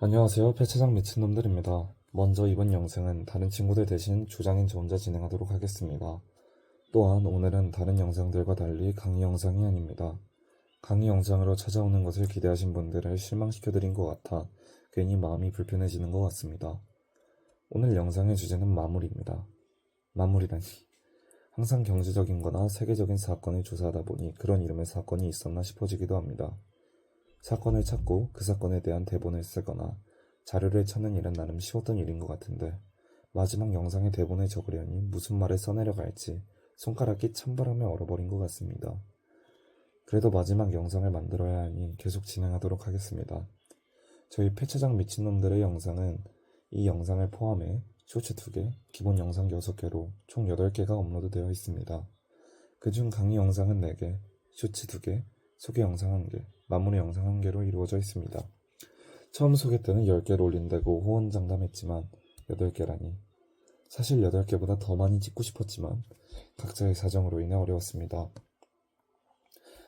안녕하세요. 폐차장 미친놈들입니다. 먼저 이번 영상은 다른 친구들 대신 조장인 저 혼자 진행하도록 하겠습니다. 또한 오늘은 다른 영상들과 달리 강의 영상이 아닙니다. 강의 영상으로 찾아오는 것을 기대하신 분들을 실망시켜드린 것 같아 괜히 마음이 불편해지는 것 같습니다. 오늘 영상의 주제는 마무리입니다. 마무리라니. 항상 경제적인 거나 세계적인 사건을 조사하다 보니 그런 이름의 사건이 있었나 싶어지기도 합니다. 사건을 찾고 그 사건에 대한 대본을 쓰거나 자료를 찾는 일은 나름 쉬웠던 일인 것 같은데 마지막 영상에 대본을 적으려니 무슨 말을 써내려가 할지 손가락이 찬바람에 얼어버린 것 같습니다. 그래도 마지막 영상을 만들어야 하니 계속 진행하도록 하겠습니다. 저희 폐차장 미친놈들의 영상은 이 영상을 포함해 쇼츠 2개, 기본 영상 6개로 총 8개가 업로드되어 있습니다. 그중 강의 영상은 4개, 쇼츠 2개, 소개 영상 1개, 마무리 영상 1개로 이루어져 있습니다. 처음 소개 때는 10개를 올린다고 호언장담했지만 8개라니. 사실 8개보다 더 많이 찍고 싶었지만 각자의 사정으로 인해 어려웠습니다.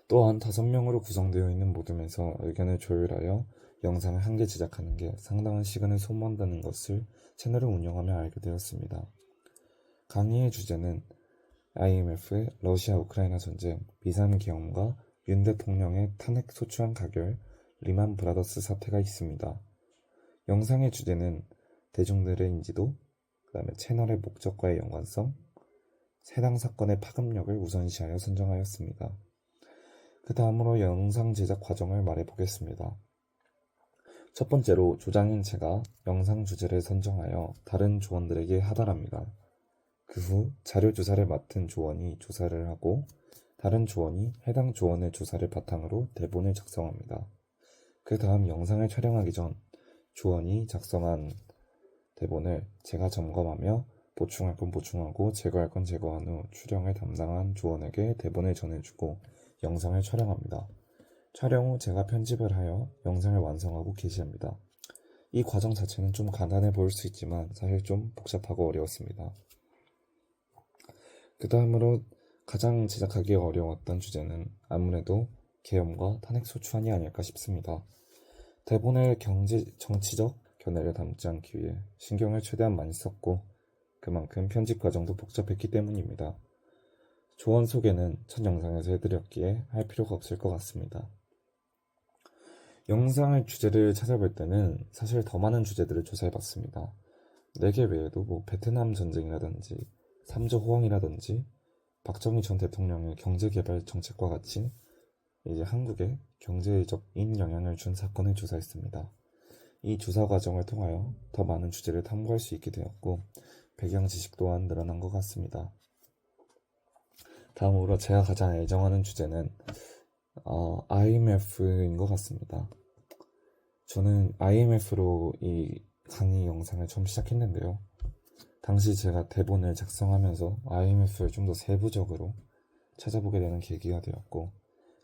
또한 5명으로 구성되어 있는 모둠에서 의견을 조율하여 영상을 1개 제작하는 게 상당한 시간을 소모한다는 것을 채널을 운영하며 알게 되었습니다. 강의의 주제는 IMF의 러시아 우크라이나 전쟁, 비상계엄과 윤 대통령의 탄핵 소추안 가결, 리만 브라더스 사태가 있습니다. 영상의 주제는 대중들의 인지도, 그 다음에 채널의 목적과의 연관성, 해당 사건의 파급력을 우선시하여 선정하였습니다. 그 다음으로 영상 제작 과정을 말해보겠습니다. 첫 번째로 조장인 제가 영상 주제를 선정하여 다른 조원들에게 하달합니다. 그 후 자료 조사를 맡은 조원이 조사를 하고 다른 조원이 해당 조원의 조사를 바탕으로 대본을 작성합니다. 그 다음 영상을 촬영하기 전 조원이 작성한 대본을 제가 점검하며 보충할 건 보충하고 제거할 건 제거한 후 촬영을 담당한 조원에게 대본을 전해주고 영상을 촬영합니다. 촬영 후 제가 편집을 하여 영상을 완성하고 게시합니다. 이 과정 자체는 좀 간단해 보일 수 있지만 사실 좀 복잡하고 어려웠습니다. 그 다음으로 가장 제작하기 어려웠던 주제는 아무래도 계엄과 탄핵 소추안이 아닐까 싶습니다. 대본에 정치적 견해를 담지 않기 위해 신경을 최대한 많이 썼고 그만큼 편집 과정도 복잡했기 때문입니다. 조언 소개는 첫 영상에서 해드렸기에 할 필요가 없을 것 같습니다. 영상의 주제를 찾아볼 때는 사실 더 많은 주제들을 조사해봤습니다. 4개 외에도 베트남 전쟁이라든지 삼조 호황이라든지 박정희 전 대통령의 경제개발 정책과 같이 이제 한국에 경제적인 영향을 준 사건을 조사했습니다. 이 조사 과정을 통하여 더 많은 주제를 탐구할 수 있게 되었고 배경 지식 또한 늘어난 것 같습니다. 다음으로 제가 가장 애정하는 주제는 IMF인 것 같습니다. 저는 IMF로 이 강의 영상을 처음 시작했는데요. 당시 제가 대본을 작성하면서 IMF를 좀 더 세부적으로 찾아보게 되는 계기가 되었고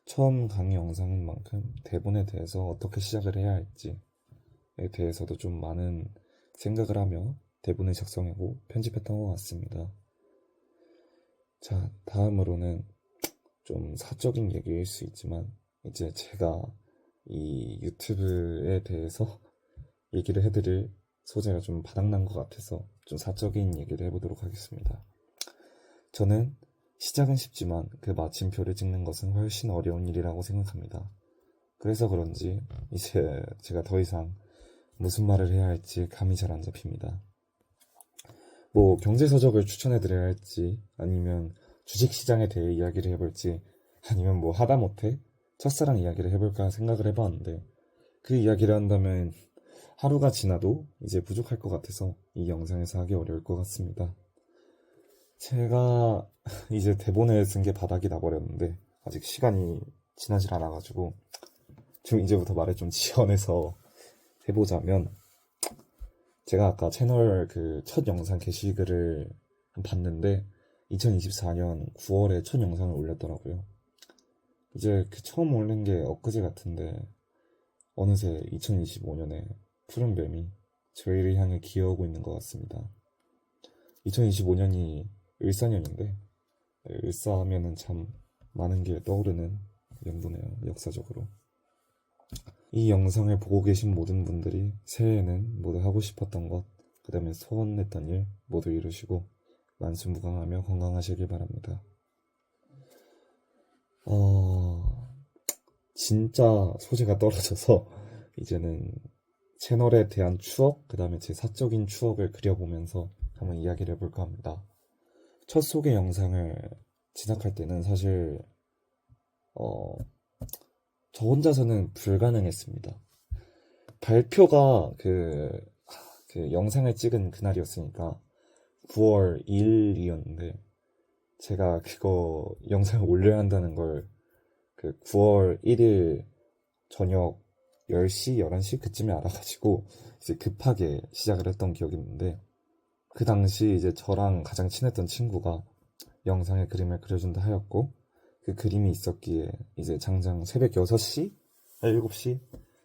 처음 강의 영상인 만큼 대본에 대해서 어떻게 시작을 해야 할지에 대해서도 좀 많은 생각을 하며 대본을 작성하고 편집했던 것 같습니다. 자, 다음으로는 좀 사적인 얘기일 수 있지만 이제 제가 이 유튜브에 대해서 얘기를 해드릴 소재가 좀 바닥난 것 같아서 좀 사적인 얘기를 해보도록 하겠습니다. 저는 시작은 쉽지만 그 마침표를 찍는 것은 훨씬 어려운 일이라고 생각합니다. 그래서 그런지 이제 제가 더 이상 무슨 말을 해야 할지 감이 잘 안 잡힙니다. 경제서적을 추천해드려야 할지 아니면 주식시장에 대해 이야기를 해볼지 아니면 하다못해 첫사랑 이야기를 해볼까 생각을 해봤는데 그 이야기를 한다면 하루가 지나도 이제 부족할 것 같아서 이 영상에서 하기 어려울 것 같습니다. 제가 이제 대본에 쓴 게 바닥이 나버렸는데 아직 시간이 지나질 않아가지고 좀 이제부터 말을 좀 지어내서 해보자면 제가 아까 채널 그 첫 영상 게시글을 봤는데 2024년 9월에 첫 영상을 올렸더라고요. 이제 그 처음 올린 게 엊그제 같은데 어느새 2025년에 푸른 뱀이 저희를 향해 기어오고 있는 것 같습니다. 2025년이 을사년인데 을사하면은 참 많은 게 떠오르는 연도네요. 역사적으로. 이 영상을 보고 계신 모든 분들이 새해에는 모두 하고 싶었던 것, 그 다음에 소원했던 일 모두 이루시고 만수무강하며 건강하시길 바랍니다. 진짜 소재가 떨어져서 이제는 채널에 대한 추억, 그 다음에 제 사적인 추억을 그려보면서 한번 이야기를 해볼까 합니다. 첫 소개 영상을 제작할 때는 사실 저 혼자서는 불가능했습니다. 발표가 그 영상을 찍은 그날이었으니까 9월 2일이었는데 제가 그거 영상을 올려야 한다는 걸 그 9월 1일 저녁 10시, 11시 그쯤에 알아가지고 이제 급하게 시작을 했던 기억이 있는데 그 당시 이제 저랑 가장 친했던 친구가 영상에 그림을 그려준다 하였고 그 그림이 있었기에 이제 장장 새벽 6시? 7시?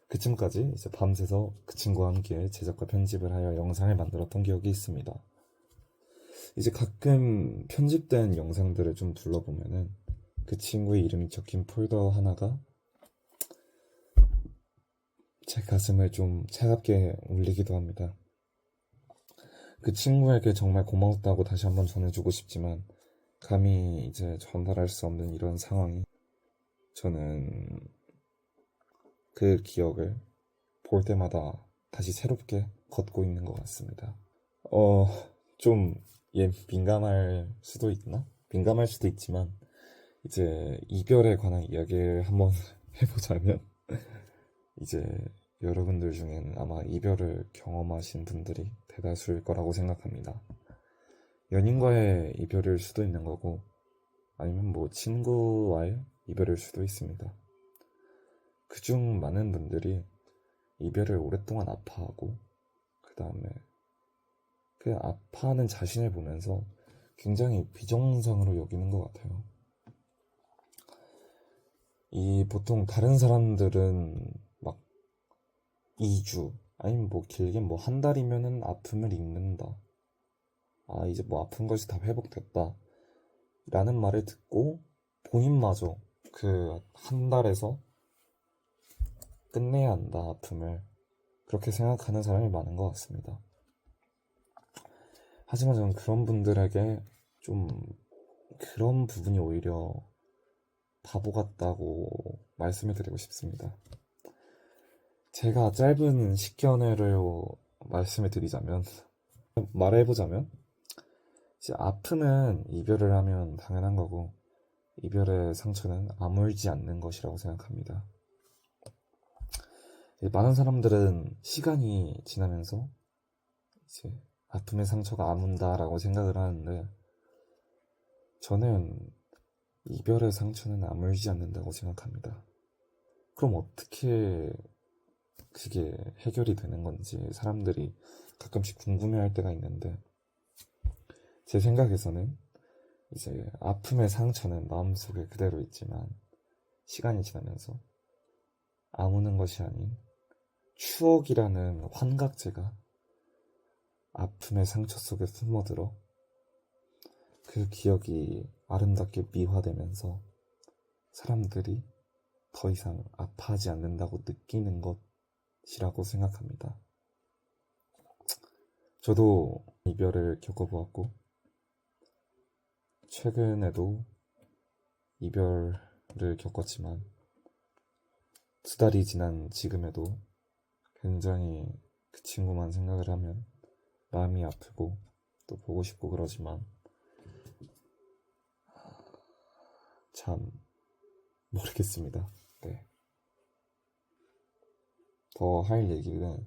그쯤까지 이제 밤새서 그 친구와 함께 제작과 편집을 하여 영상을 만들었던 기억이 있습니다. 이제 가끔 편집된 영상들을 좀 둘러보면은 그 친구의 이름이 적힌 폴더 하나가 제 가슴을 좀 차갑게 울리기도 합니다. 그 친구에게 정말 고마웠다고 다시 한번 전해주고 싶지만 감히 이제 전달할 수 없는 이런 상황이 저는 그 기억을 볼 때마다 다시 새롭게 걷고 있는 것 같습니다. 좀 민감할 수도 있나? 민감할 수도 있지만 이제 이별에 관한 이야기를 한번 해보자면 이제 여러분들 중에는 아마 이별을 경험하신 분들이 대다수일 거라고 생각합니다. 연인과의 이별일 수도 있는 거고 아니면 뭐 친구와의 이별일 수도 있습니다. 그중 많은 분들이 이별을 오랫동안 아파하고 그 다음에 그 아파하는 자신을 보면서 굉장히 비정상으로 여기는 것 같아요. 이 보통 다른 사람들은 막 2주 아니면 뭐 길게 뭐 한 달이면은 아픔을 잊는다. 아 이제 뭐 아픈 것이 다 회복됐다 라는 말을 듣고 본인마저 그 한 달에서 끝내야 한다 아픔을 그렇게 생각하는 사람이 많은 것 같습니다. 하지만 저는 그런 분들에게 좀 그런 부분이 오히려 바보 같다고 말씀을 드리고 싶습니다. 제가 짧은 식견을 말씀을 드리자면 말해보자면 이제 아픔은 이별을 하면 당연한 거고 이별의 상처는 아물지 않는 것이라고 생각합니다. 많은 사람들은 시간이 지나면서 이제 아픔의 상처가 아문다라고 생각을 하는데 저는 이별의 상처는 아물지 않는다고 생각합니다. 그럼 어떻게 그게 해결이 되는 건지 사람들이 가끔씩 궁금해할 때가 있는데 제 생각에서는 이제 아픔의 상처는 마음속에 그대로 있지만 시간이 지나면서 아무는 것이 아닌 추억이라는 환각제가 아픔의 상처 속에 숨어들어 그 기억이 아름답게 미화되면서 사람들이 더 이상 아파하지 않는다고 느끼는 것이라고 생각합니다. 저도 이별을 겪어보았고 최근에도 이별을 겪었지만 2달이 지난 지금에도 굉장히 그 친구만 생각을 하면 마음이 아프고 또 보고 싶고 그러지만 참 모르겠습니다. 네. 더 할 얘기는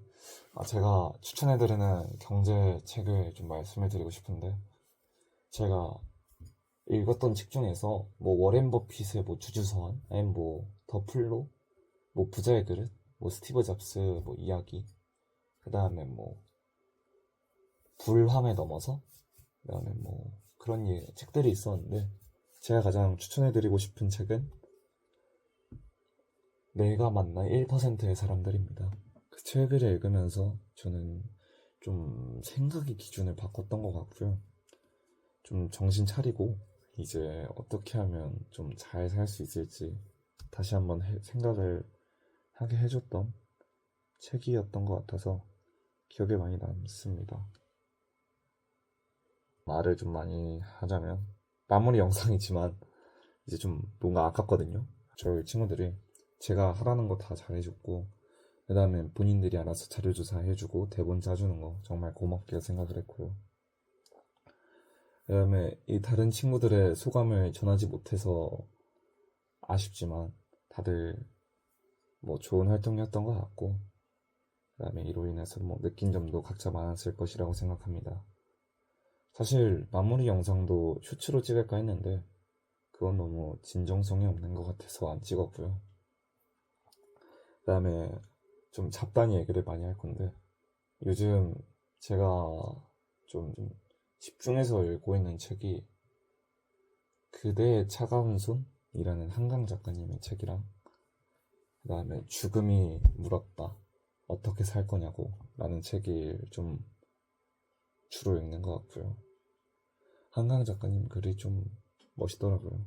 제가 추천해드리는 경제책을 좀 말씀해 드리고 싶은데 제가 읽었던 책 중에서 뭐 워렌 버핏의 뭐 주주서원 아니면 뭐 더 플로 뭐 부자의 그릇 뭐 스티브 잡스 뭐 이야기 그 다음에 뭐 불황에 넘어서 그 다음에 뭐 그런 책들이 있었는데 제가 가장 추천해드리고 싶은 책은 내가 만난 1%의 사람들입니다. 그 책을 읽으면서 저는 좀 생각의 기준을 바꿨던 것 같고요. 좀 정신 차리고 이제 어떻게 하면 좀 잘 살 수 있을지 다시 한번 생각을 하게 해줬던 책이었던 것 같아서 기억에 많이 남습니다. 말을 좀 많이 하자면 마무리 영상이지만 이제 좀 뭔가 아깝거든요. 저희 친구들이 제가 하라는 거 다 잘해줬고 그 다음에 본인들이 알아서 자료조사 해주고 대본 짜주는 거 정말 고맙게 생각을 했고요. 그 다음에 이 다른 친구들의 소감을 전하지 못해서 아쉽지만 다들 뭐 좋은 활동이었던 것 같고 그 다음에 이로 인해서 뭐 느낀 점도 각자 많았을 것이라고 생각합니다. 사실 마무리 영상도 쇼츠로 찍을까 했는데 그건 너무 진정성이 없는 것 같아서 안 찍었고요. 그 다음에 좀 잡다니 얘기를 많이 할 건데 요즘 제가 좀 집중해서 읽고 있는 책이 그대의 차가운 손이라는 한강 작가님의 책이랑 그 다음에 죽음이 물었다 어떻게 살 거냐고 라는 책을 좀 주로 읽는 것 같고요. 한강 작가님 글이 좀 멋있더라고요.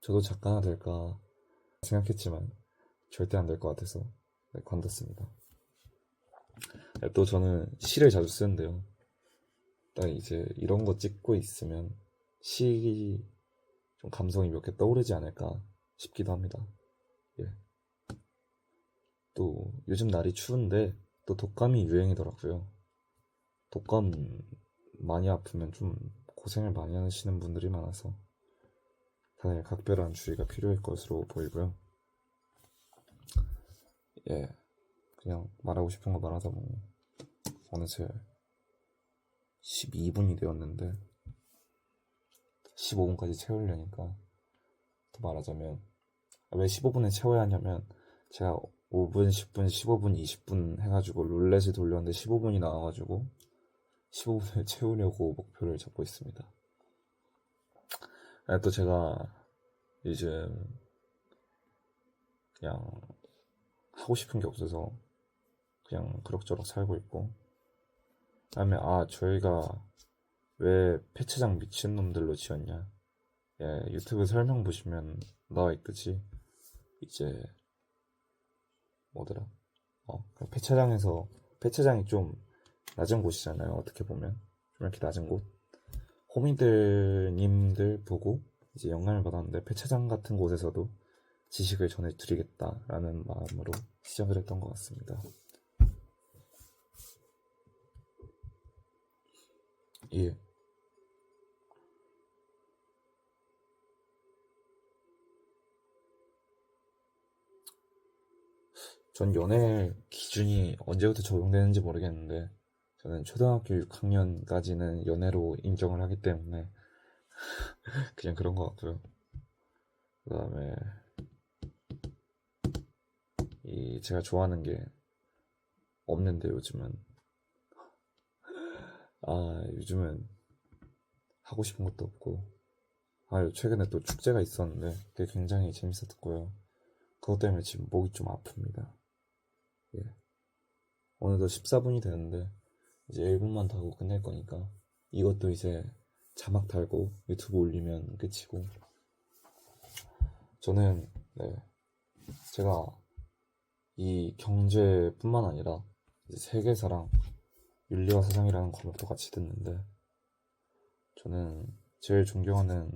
저도 작가가 될까 생각했지만 절대 안 될 것 같아서 관뒀습니다. 또 저는 시를 자주 쓰는데요. 딱 이제 이런 거 찍고 있으면 시 좀 감성이 몇 개 떠오르지 않을까 싶기도 합니다. 예. 또 요즘 날이 추운데 또 독감이 유행이더라고요. 독감 많이 아프면 좀 고생을 많이 하시는 분들이 많아서 다들 각별한 주의가 필요할 것으로 보이고요. 예, 그냥 말하고 싶은 거 말하다 보니 어느새 12분이 되었는데 15분까지 채우려니까 또 말하자면 왜 15분에 채워야 하냐면 제가 5분, 10분, 15분, 20분 해가지고 룰렛을 돌렸는데 15분이 나와가지고 15분을 채우려고 목표를 잡고 있습니다. 또 제가 요즘 그냥 하고 싶은 게 없어서 그냥 그럭저럭 살고 있고 그다음에 저희가 왜 폐차장 미친놈들로 지었냐 예, 유튜브 설명 보시면 나와 있듯이 이제 뭐더라 폐차장이 좀 낮은 곳이잖아요. 어떻게 보면 좀 이렇게 낮은 곳 호미들님들 보고 이제 영감을 받았는데 폐차장 같은 곳에서도 지식을 전해드리겠다라는 마음으로 시작을 했던 것 같습니다. 예. 전 연애 기준이 언제부터 적용되는지 모르겠는데 저는 초등학교 6학년까지는 연애로 인정을 하기 때문에 그냥 그런 것 같고요. 그 다음에 제가 좋아하는 게 없는데 요즘은 하고 싶은 것도 없고 최근에 또 축제가 있었는데 그게 굉장히 재밌었고요. 그것 때문에 지금 목이 좀 아픕니다. 예. 어느덧 14분이 되는데 이제 1분만 더 하고 끝낼 거니까 이것도 이제 자막 달고 유튜브 올리면 끝이고 저는 제가 이 경제뿐만 아니라 이제 세계사랑 윤리와 사상이라는 과목도 같이 듣는데 저는 제일 존경하는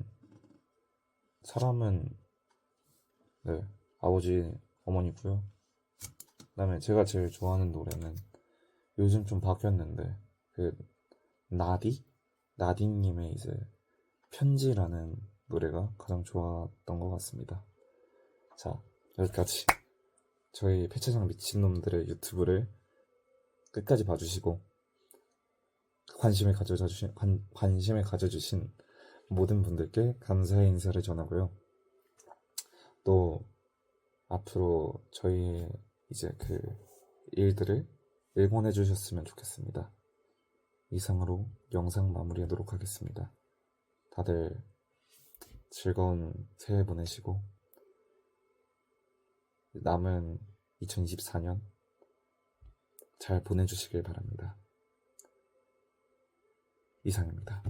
사람은 아버지 어머니고요. 그 다음에 제가 제일 좋아하는 노래는 요즘 좀 바뀌었는데 그 나디님의 이제 편지라는 노래가 가장 좋았던 것 같습니다. 자, 여기까지 저희 폐차장 미친놈들의 유튜브를 끝까지 봐주시고 관심을 가져주신 모든 분들께 감사의 인사를 전하고요. 또 앞으로 저희 이제 그 일들을 응원해 주셨으면 좋겠습니다. 이상으로 영상 마무리하도록 하겠습니다. 다들 즐거운 새해 보내시고 남은 2024년 잘 보내주시길 바랍니다. 이상입니다.